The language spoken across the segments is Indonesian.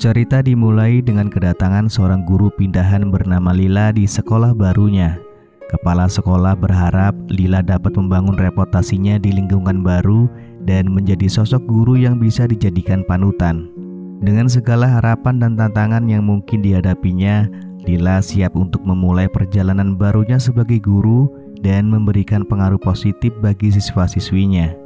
Cerita dimulai dengan kedatangan seorang guru pindahan bernama Lila di sekolah barunya. Kepala sekolah berharap Lila dapat membangun reputasinya di lingkungan baru dan menjadi sosok guru yang bisa dijadikan panutan. Dengan segala harapan dan tantangan yang mungkin dihadapinya, Lila siap untuk memulai perjalanan barunya sebagai guru dan memberikan pengaruh positif bagi siswa-siswinya.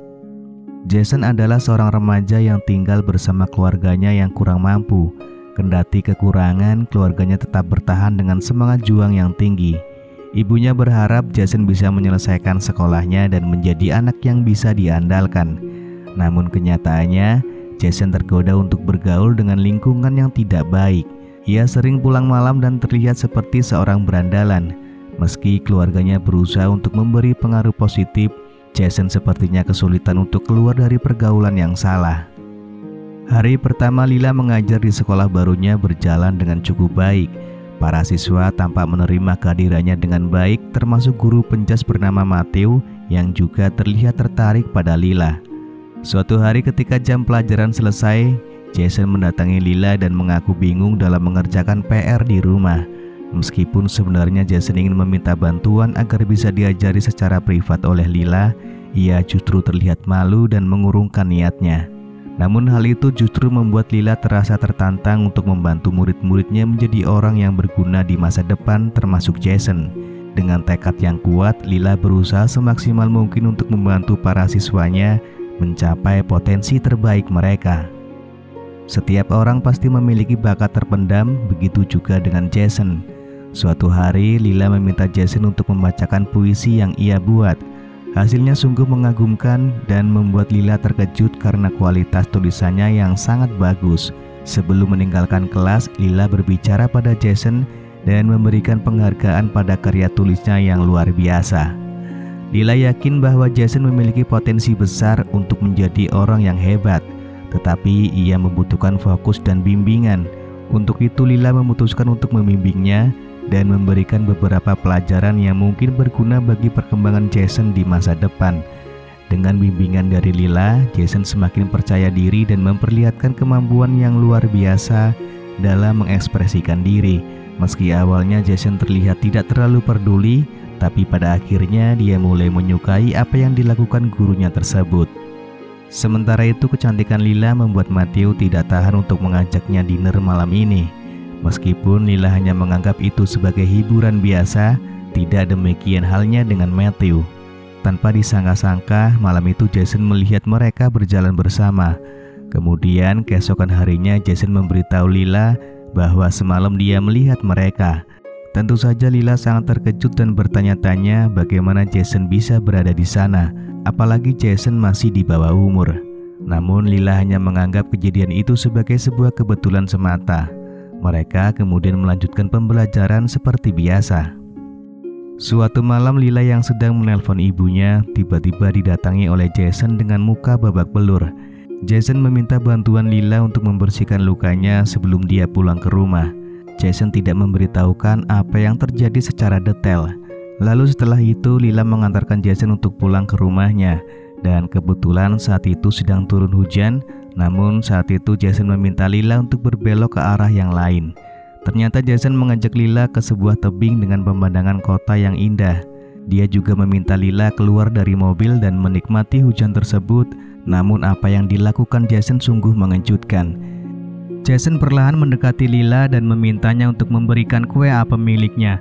Jason adalah seorang remaja yang tinggal bersama keluarganya yang kurang mampu. Kendati kekurangan, keluarganya tetap bertahan dengan semangat juang yang tinggi. Ibunya berharap Jason bisa menyelesaikan sekolahnya dan menjadi anak yang bisa diandalkan. Namun kenyataannya, Jason tergoda untuk bergaul dengan lingkungan yang tidak baik. Ia sering pulang malam dan terlihat seperti seorang berandalan. Meski keluarganya berusaha untuk memberi pengaruh positif, Jason sepertinya kesulitan untuk keluar dari pergaulan yang salah. Hari pertama Lila mengajar di sekolah barunya berjalan dengan cukup baik. Para siswa tampak menerima kehadirannya dengan baik, termasuk guru penjas bernama Matthew yang juga terlihat tertarik pada Lila. Suatu hari ketika jam pelajaran selesai, Jason mendatangi Lila dan mengaku bingung dalam mengerjakan PR di rumah. Meskipun sebenarnya Jason ingin meminta bantuan agar bisa diajari secara privat oleh Lila, ia justru terlihat malu dan mengurungkan niatnya. Namun hal itu justru membuat Lila terasa tertantang untuk membantu murid-muridnya menjadi orang yang berguna di masa depan, termasuk Jason. Dengan tekad yang kuat, Lila berusaha semaksimal mungkin untuk membantu para siswanya mencapai potensi terbaik mereka. Setiap orang pasti memiliki bakat terpendam, begitu juga dengan Jason. Suatu hari, Lila meminta Jason untuk membacakan puisi yang ia buat. Hasilnya sungguh mengagumkan dan membuat Lila terkejut karena kualitas tulisannya yang sangat bagus. Sebelum meninggalkan kelas, Lila berbicara pada Jason dan memberikan penghargaan pada karya tulisnya yang luar biasa. Lila yakin bahwa Jason memiliki potensi besar untuk menjadi orang yang hebat, tetapi ia membutuhkan fokus dan bimbingan. Untuk itu Lila memutuskan untuk membimbingnya dan memberikan beberapa pelajaran yang mungkin berguna bagi perkembangan Jason di masa depan. Dengan bimbingan dari Lila, Jason semakin percaya diri dan memperlihatkan kemampuan yang luar biasa dalam mengekspresikan diri. Meski awalnya Jason terlihat tidak terlalu peduli, tapi pada akhirnya dia mulai menyukai apa yang dilakukan gurunya tersebut. Sementara itu, kecantikan Lila membuat Matthew tidak tahan untuk mengajaknya dinner malam ini. Meskipun Lila hanya menganggap itu sebagai hiburan biasa, tidak demikian halnya dengan Matthew. Tanpa disangka-sangka, malam itu Jason melihat mereka berjalan bersama. Kemudian keesokan harinya Jason memberitahu Lila bahwa semalam dia melihat mereka. Tentu saja Lila sangat terkejut dan bertanya-tanya bagaimana Jason bisa berada di sana, apalagi Jason masih di bawah umur. Namun Lila hanya menganggap kejadian itu sebagai sebuah kebetulan semata. Mereka kemudian melanjutkan pembelajaran seperti biasa. Suatu malam Lila yang sedang menelpon ibunya tiba-tiba didatangi oleh Jason dengan muka babak belur. Jason meminta bantuan Lila untuk membersihkan lukanya sebelum dia pulang ke rumah. Jason tidak memberitahukan apa yang terjadi secara detail. Lalu setelah itu Lila mengantarkan Jason untuk pulang ke rumahnya. Dan kebetulan saat itu sedang turun hujan. Namun saat itu Jason meminta Lila untuk berbelok ke arah yang lain. Ternyata Jason mengajak Lila ke sebuah tebing dengan pemandangan kota yang indah. Dia juga meminta Lila keluar dari mobil dan menikmati hujan tersebut. Namun apa yang dilakukan Jason sungguh mengejutkan. Jason perlahan mendekati Lila dan memintanya untuk memberikan kue apem miliknya.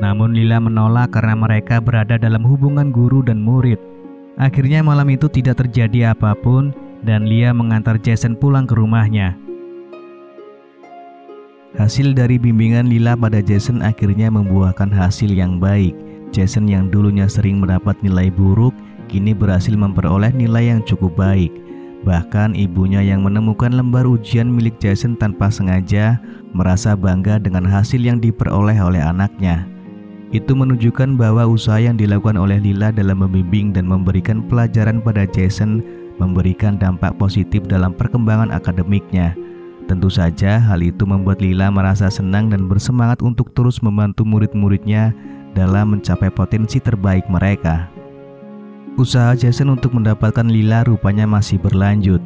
Namun Lila menolak karena mereka berada dalam hubungan guru dan murid. Akhirnya malam itu tidak terjadi apapun dan Lila mengantar Jason pulang ke rumahnya. Hasil dari bimbingan Lila pada Jason akhirnya membuahkan hasil yang baik. Jason yang dulunya sering mendapat nilai buruk, kini berhasil memperoleh nilai yang cukup baik. Bahkan ibunya yang menemukan lembar ujian milik Jason tanpa sengaja merasa bangga dengan hasil yang diperoleh oleh anaknya. Itu menunjukkan bahwa usaha yang dilakukan oleh Lila dalam membimbing dan memberikan pelajaran pada Jason memberikan dampak positif dalam perkembangan akademiknya. Tentu saja hal itu membuat Lila merasa senang dan bersemangat untuk terus membantu murid-muridnya dalam mencapai potensi terbaik mereka. Usaha Jason untuk mendapatkan Lila rupanya masih berlanjut.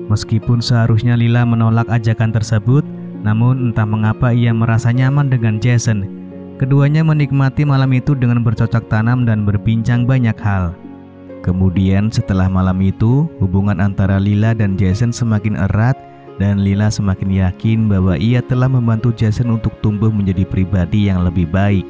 Meskipun seharusnya Lila menolak ajakan tersebut, namun entah mengapa ia merasa nyaman dengan Jason. Keduanya menikmati malam itu dengan bercocok tanam dan berbincang banyak hal. Kemudian setelah malam itu, hubungan antara Lila dan Jason semakin erat dan Lila semakin yakin bahwa ia telah membantu Jason untuk tumbuh menjadi pribadi yang lebih baik.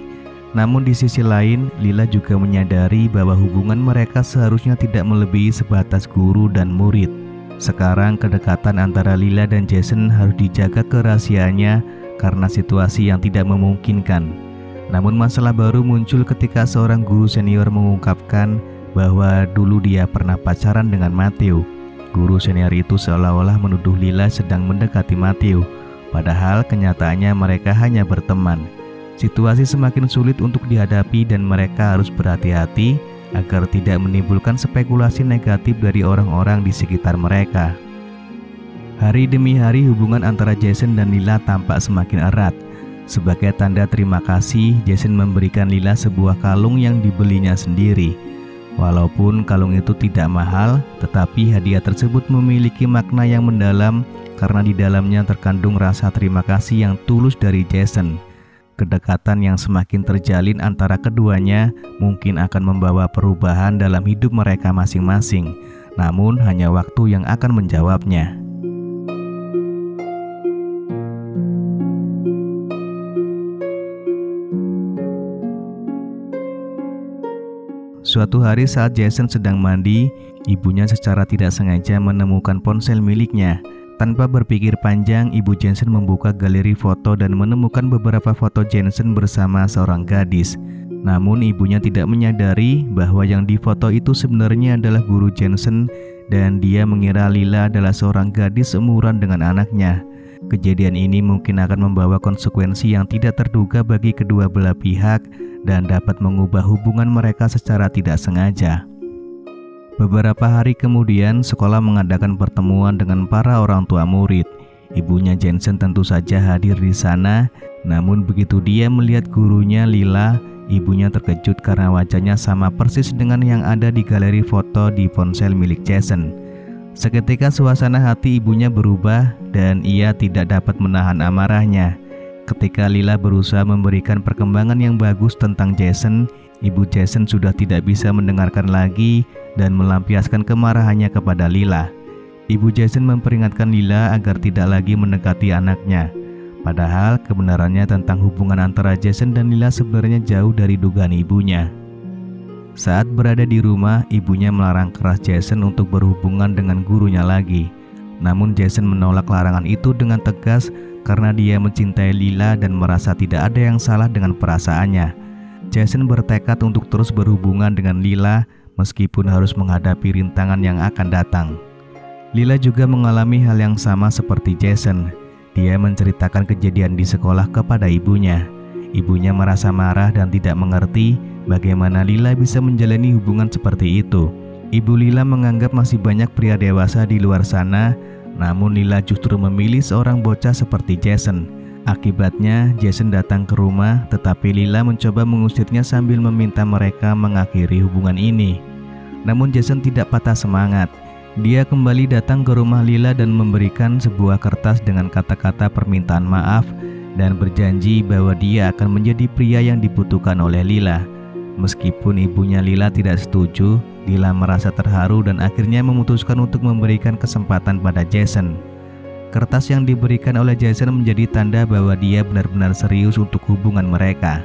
Namun di sisi lain, Lila juga menyadari bahwa hubungan mereka seharusnya tidak melebihi sebatas guru dan murid. Sekarang kedekatan antara Lila dan Jason harus dijaga kerahasiaannya karena situasi yang tidak memungkinkan. Namun masalah baru muncul ketika seorang guru senior mengungkapkan bahwa dulu dia pernah pacaran dengan Matthew. Guru senior itu seolah-olah menuduh Lila sedang mendekati Matthew, padahal kenyataannya mereka hanya berteman. Situasi semakin sulit untuk dihadapi dan mereka harus berhati-hati agar tidak menimbulkan spekulasi negatif dari orang-orang di sekitar mereka. Hari demi hari hubungan antara Jason dan Lila tampak semakin erat. Sebagai tanda terima kasih, Jason memberikan Lila sebuah kalung yang dibelinya sendiri. Walaupun kalung itu tidak mahal, tetapi hadiah tersebut memiliki makna yang mendalam karena di dalamnya terkandung rasa terima kasih yang tulus dari Jason. Kedekatan yang semakin terjalin antara keduanya mungkin akan membawa perubahan dalam hidup mereka masing-masing, namun hanya waktu yang akan menjawabnya. Suatu hari saat Jason sedang mandi, ibunya secara tidak sengaja menemukan ponsel miliknya. Tanpa berpikir panjang, ibu Jason membuka galeri foto dan menemukan beberapa foto Jason bersama seorang gadis. Namun ibunya tidak menyadari bahwa yang difoto itu sebenarnya adalah guru Jason dan dia mengira Lila adalah seorang gadis seumuran dengan anaknya. Kejadian ini mungkin akan membawa konsekuensi yang tidak terduga bagi kedua belah pihak dan dapat mengubah hubungan mereka secara tidak sengaja. Beberapa hari kemudian, sekolah mengadakan pertemuan dengan para orang tua murid. Ibunya Jason tentu saja hadir di sana, namun begitu dia melihat gurunya Lila, ibunya terkejut karena wajahnya sama persis dengan yang ada di galeri foto di ponsel milik Jason. Seketika suasana hati ibunya berubah dan ia tidak dapat menahan amarahnya. Ketika Lila berusaha memberikan perkembangan yang bagus tentang Jason, ibu Jason sudah tidak bisa mendengarkan lagi dan melampiaskan kemarahannya kepada Lila. Ibu Jason memperingatkan Lila agar tidak lagi mendekati anaknya. Padahal kebenarannya tentang hubungan antara Jason dan Lila sebenarnya jauh dari dugaan ibunya. Saat berada di rumah, ibunya melarang keras Jason untuk berhubungan dengan gurunya lagi. Namun Jason menolak larangan itu dengan tegas karena dia mencintai Lila dan merasa tidak ada yang salah dengan perasaannya. Jason bertekad untuk terus berhubungan dengan Lila meskipun harus menghadapi rintangan yang akan datang. Lila juga mengalami hal yang sama seperti Jason. Dia menceritakan kejadian di sekolah kepada ibunya. Ibunya merasa marah dan tidak mengerti bagaimana Lila bisa menjalani hubungan seperti itu. Ibu Lila menganggap masih banyak pria dewasa di luar sana, namun Lila justru memilih seorang bocah seperti Jason. Akibatnya, Jason datang ke rumah, tetapi Lila mencoba mengusirnya sambil meminta mereka mengakhiri hubungan ini. Namun Jason tidak patah semangat. Dia kembali datang ke rumah Lila dan memberikan sebuah kertas dengan kata-kata permintaan maaf dan berjanji bahwa dia akan menjadi pria yang dibutuhkan oleh Lila. Meskipun ibunya Lila tidak setuju, Lila merasa terharu dan akhirnya memutuskan untuk memberikan kesempatan pada Jason. Kertas yang diberikan oleh Jason menjadi tanda bahwa dia benar-benar serius untuk hubungan mereka.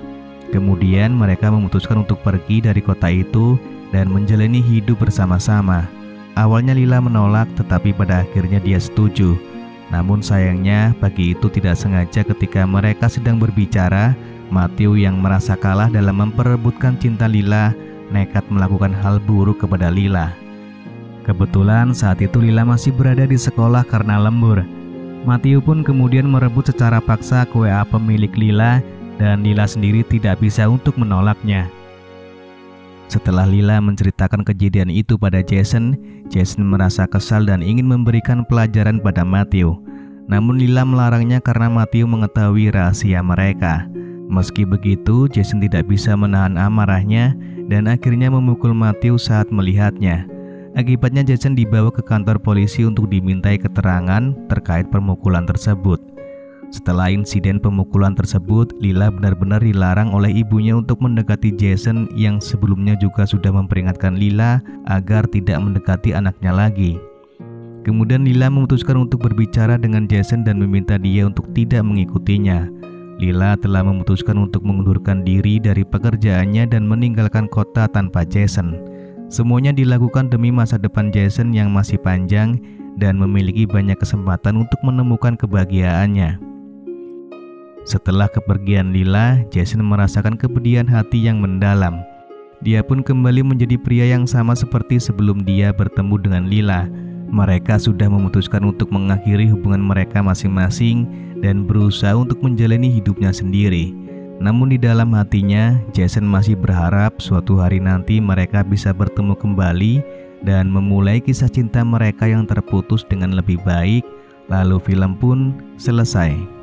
Kemudian mereka memutuskan untuk pergi dari kota itu dan menjalani hidup bersama-sama. Awalnya Lila menolak, tetapi pada akhirnya dia setuju. Namun sayangnya pagi itu tidak sengaja ketika mereka sedang berbicara, Matthew yang merasa kalah dalam memperebutkan cinta Lila nekat melakukan hal buruk kepada Lila. Kebetulan saat itu Lila masih berada di sekolah karena lembur. Matthew pun kemudian merebut secara paksa kue pemilik Lila dan Lila sendiri tidak bisa untuk menolaknya. Setelah Lila menceritakan kejadian itu pada Jason, Jason merasa kesal dan ingin memberikan pelajaran pada Matthew. Namun Lila melarangnya karena Matthew mengetahui rahasia mereka. Meski begitu, Jason tidak bisa menahan amarahnya dan akhirnya memukul Matthew saat melihatnya. Akibatnya Jason dibawa ke kantor polisi untuk dimintai keterangan terkait pemukulan tersebut. Setelah insiden pemukulan tersebut, Lila benar-benar dilarang oleh ibunya untuk mendekati Jason yang sebelumnya juga sudah memperingatkan Lila agar tidak mendekati anaknya lagi. Kemudian Lila memutuskan untuk berbicara dengan Jason dan meminta dia untuk tidak mengikutinya. Lila telah memutuskan untuk mengundurkan diri dari pekerjaannya dan meninggalkan kota tanpa Jason. Semuanya dilakukan demi masa depan Jason yang masih panjang dan memiliki banyak kesempatan untuk menemukan kebahagiaannya. Setelah kepergian Lila, Jason merasakan kepedihan hati yang mendalam. Dia pun kembali menjadi pria yang sama seperti sebelum dia bertemu dengan Lila. Mereka sudah memutuskan untuk mengakhiri hubungan mereka masing-masing dan berusaha untuk menjalani hidupnya sendiri. Namun di dalam hatinya, Jason masih berharap suatu hari nanti mereka bisa bertemu kembali dan memulai kisah cinta mereka yang terputus dengan lebih baik. Lalu film pun selesai.